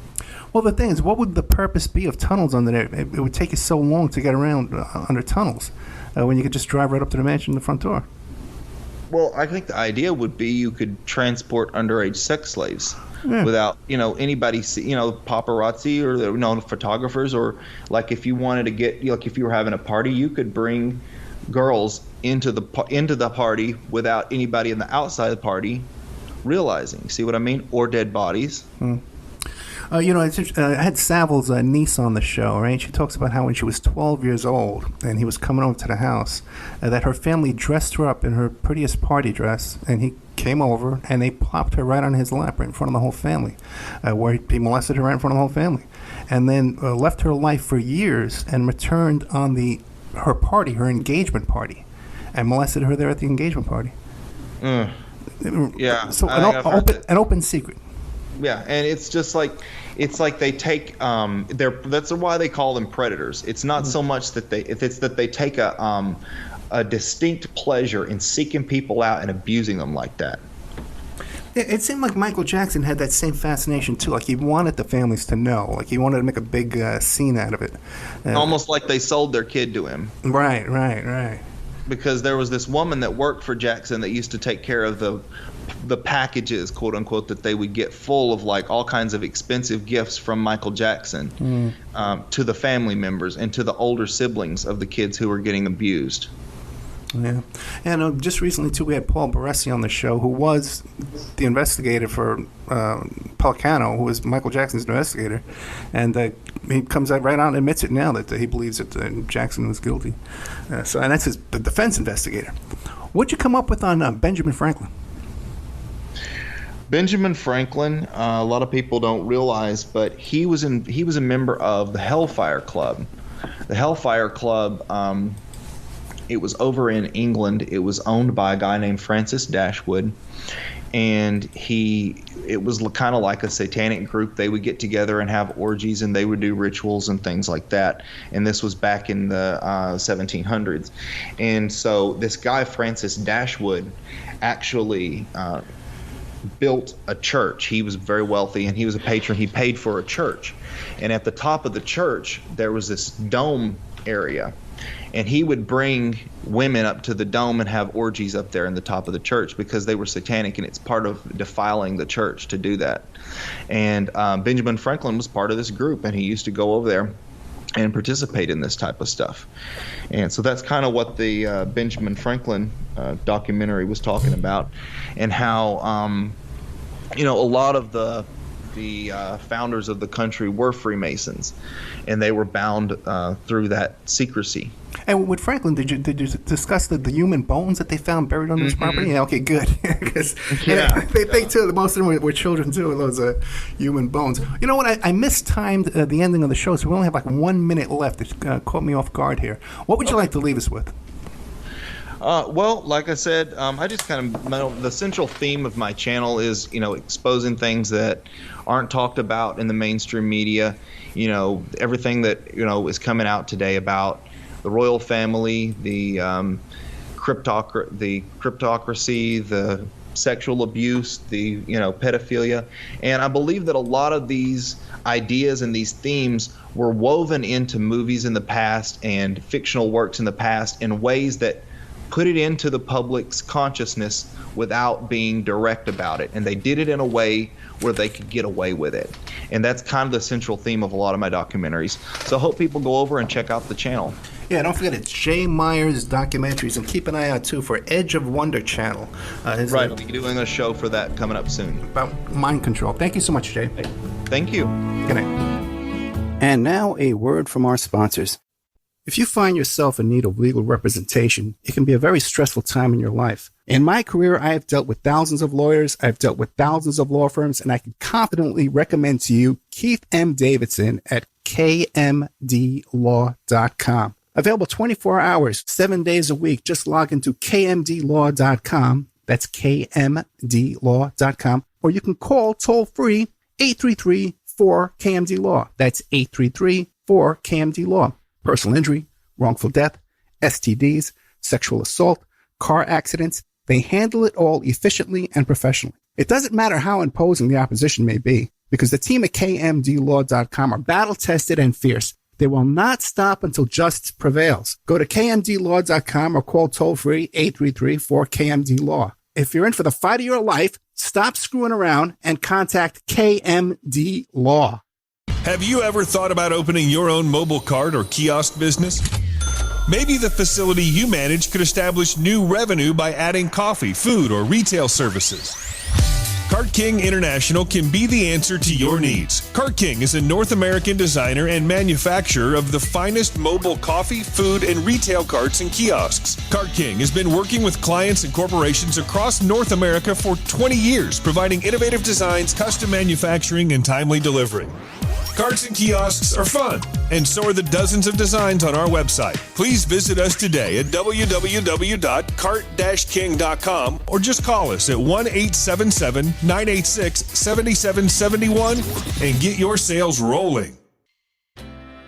Well, the thing is, what would the purpose be of tunnels under there? It would take you so long to get around under tunnels when you could just drive right up to the mansion in the front door. Well, I think the idea would be you could transport underage sex slaves. Yeah. Without anybody paparazzi or photographers, or like if you wanted to get if you were having a party, you could bring girls into the party without anybody in the outside of the party realizing. See what I mean? Or dead bodies. I had Savile's niece on the show, right? She talks about how when she was 12 years old and he was coming over to the house, that her family dressed her up in her prettiest party dress, and he came over and they plopped her right on his lap right in front of the whole family, where he molested her right in front of the whole family, and then left her life for years and returned on her engagement party, and molested her there at the engagement party. Yeah. So an open secret. Yeah, and it's just like they take that's why they call them predators. It's not so much that they take a distinct pleasure in seeking people out and abusing them like that. It seemed like Michael Jackson had that same fascination too. Like he wanted the families to know. Like he wanted to make a big scene out of it. Almost like they sold their kid to him. Right. Because there was this woman that worked for Jackson that used to take care of the packages, quote unquote, that they would get full of like all kinds of expensive gifts from Michael Jackson to the family members and to the older siblings of the kids who were getting abused. Yeah, and just recently too, we had Paul Baresi on the show, who was the investigator for Pelicano, who was Michael Jackson's investigator, and he comes out right out and admits it now that he believes that Jackson was guilty. And that's the defense investigator. What'd you come up with on Benjamin Franklin? Benjamin Franklin, a lot of people don't realize, but he was a member of the Hellfire Club. The Hellfire Club. It was over in England. It was owned by a guy named Francis Dashwood, and it was kind of like a satanic group. They would get together and have orgies, and they would do rituals and things like that. And this was back in the 1700s. And so this guy, Francis Dashwood, actually built a church. He was very wealthy, and he was a patron. He paid for a church. And at the top of the church, there was this dome area. And he would bring women up to the dome and have orgies up there in the top of the church because they were satanic, and it's part of defiling the church to do that. And Benjamin Franklin was part of this group, and he used to go over there and participate in this type of stuff. And so that's kind of what the Benjamin Franklin documentary was talking about, and how a lot of the founders of the country were Freemasons, and they were bound through that secrecy. And with Franklin, did you discuss the human bones that they found buried on this property? Yeah, okay, good. Because they think too that most of them were children too, those human bones. You know what? I mistimed the ending of the show, so we only have like 1 minute left. It caught me off guard here. What would you like to leave us with? Well, like I said, I just kind of the central theme of my channel is, exposing things that aren't talked about in the mainstream media. Everything that is coming out today about the royal family, the cryptocracy, the sexual abuse, the pedophilia. And I believe that a lot of these ideas and these themes were woven into movies in the past and fictional works in the past in ways that put it into the public's consciousness without being direct about it. And they did it in a way where they could get away with it. And that's kind of the central theme of a lot of my documentaries. So I hope people go over and check out the channel. Yeah, don't forget it's Jay Myers Documentaries, and keep an eye out too for Edge of Wonder channel. Right, I'll be doing a show for that coming up soon. About mind control. Thank you so much, Jay. Thank you. Good night. And now a word from our sponsors. If you find yourself in need of legal representation, it can be a very stressful time in your life. In my career, I have dealt with thousands of lawyers, I've dealt with thousands of law firms, and I can confidently recommend to you Keith M. Davidson at kmdlaw.com. Available 24 hours, 7 days a week. Just log into kmdlaw.com. That's kmdlaw.com. Or you can call toll-free 833-4KMD-LAW. That's 833-4KMD-LAW. Personal injury, wrongful death, STDs, sexual assault, car accidents. They handle it all efficiently and professionally. It doesn't matter how imposing the opposition may be, because the team at kmdlaw.com are battle-tested and fierce. They will not stop until justice prevails. Go to kmdlaw.com or call toll-free 833-4KMD-LAW. If you're in for the fight of your life, stop screwing around and contact KMD Law. Have you ever thought about opening your own mobile cart or kiosk business? Maybe the facility you manage could establish new revenue by adding coffee, food, or retail services. Cart King International can be the answer to your needs. Cart King is a North American designer and manufacturer of the finest mobile coffee, food, and retail carts and kiosks. Cart King has been working with clients and corporations across North America for 20 years, providing innovative designs, custom manufacturing, and timely delivery. Carts and kiosks are fun, and so are the dozens of designs on our website. Please visit us today at www.cart-king.com or just call us at 1-877-986-7771 and get your sales rolling.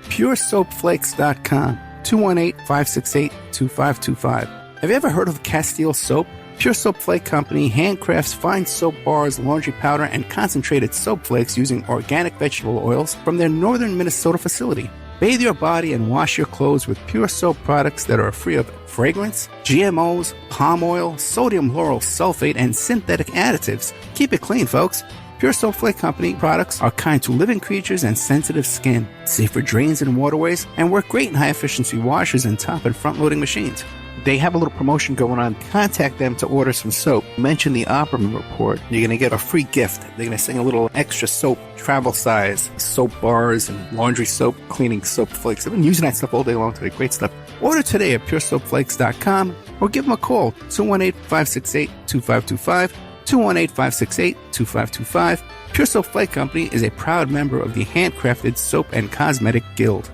PureSoapFlakes.com, 218-568-2525. Have you ever heard of Castile Soap? Pure Soap Flake Company handcrafts fine soap bars, laundry powder, and concentrated soap flakes using organic vegetable oils from their northern Minnesota facility. Bathe your body and wash your clothes with pure soap products that are free of fragrance, GMOs, palm oil, sodium lauryl sulfate, and synthetic additives. Keep it clean, folks. Pure Soap Flake Company products are kind to living creatures and sensitive skin, safe for drains and waterways, and work great in high-efficiency washers and top and front-loading machines. They have a little promotion going on. Contact them to order some soap. Mention the Opperman Report. You're going to get a free gift. They're going to send a little extra soap, travel size, soap bars and laundry soap, cleaning soap flakes. I've been using that stuff all day long today. Great stuff. Order today at puresoapflakes.com or give them a call, 218-568-2525, 218-568-2525. Pure Soap Flake Company is a proud member of the Handcrafted Soap and Cosmetic Guild.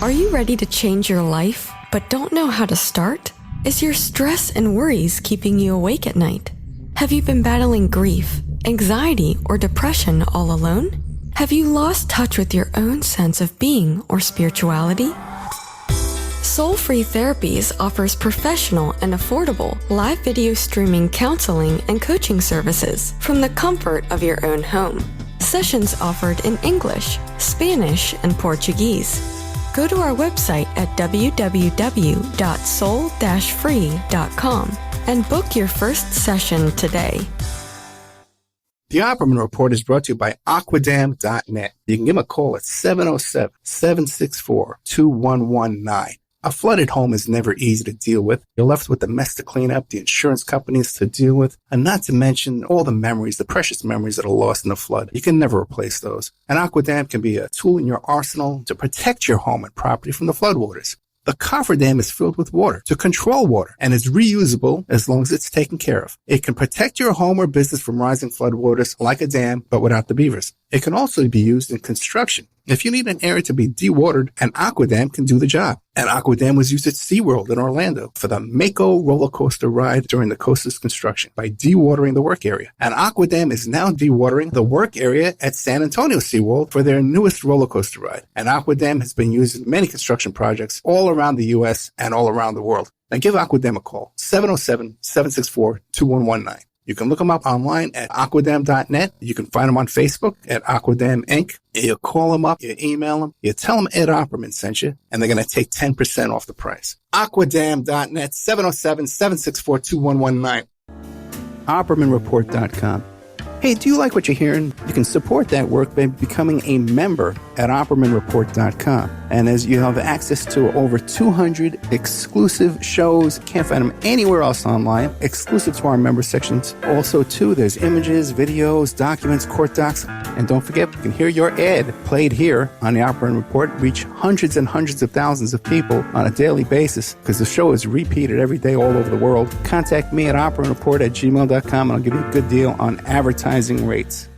Are you ready to change your life, but don't know how to start? Is your stress and worries keeping you awake at night? Have you been battling grief, anxiety, or depression all alone? Have you lost touch with your own sense of being or spirituality? Soul Free Therapies offers professional and affordable live video streaming counseling and coaching services from the comfort of your own home. Sessions offered in English, Spanish, and Portuguese. Go to our website at www.soul-free.com and book your first session today. The Opperman Report is brought to you by aquadam.net. You can give them a call at 707-764-2119. A flooded home is never easy to deal with. You're left with the mess to clean up, the insurance companies to deal with, and not to mention all the memories, the precious memories that are lost in the flood. You can never replace those. And Aqua Dam can be a tool in your arsenal to protect your home and property from the floodwaters. The cofferdam is filled with water to control water and is reusable as long as it's taken care of. It can protect your home or business from rising floodwaters like a dam, but without the beavers. It can also be used in construction. If you need an area to be dewatered, an Aqua Dam can do the job. An Aqua Dam was used at SeaWorld in Orlando for the Mako roller coaster ride during the coaster's construction by dewatering the work area. An Aqua Dam is now dewatering the work area at San Antonio SeaWorld for their newest roller coaster ride. An Aqua Dam has been used in many construction projects all around the U.S. and all around the world. Now give Aqua Dam a call, 707-764-2119. You can look them up online at aquadam.net. You can find them on Facebook at Aqua Dam Inc. You call them up, you email them, you tell them Ed Opperman sent you, and they're going to take 10% off the price. Aquadam.net, 707-764-2119. OppermanReport.com. Hey, do you like what you're hearing? You can support that work by becoming a member at OppermanReport.com. And as you have access to over 200 exclusive shows, can't find them anywhere else online, exclusive to our member sections. Also, too, there's images, videos, documents, court docs. And don't forget, you can hear your ad played here on the Opperman Report, reach hundreds and hundreds of thousands of people on a daily basis because the show is repeated every day all over the world. Contact me at OppermanReport@gmail.com and I'll give you a good deal on advertising rates.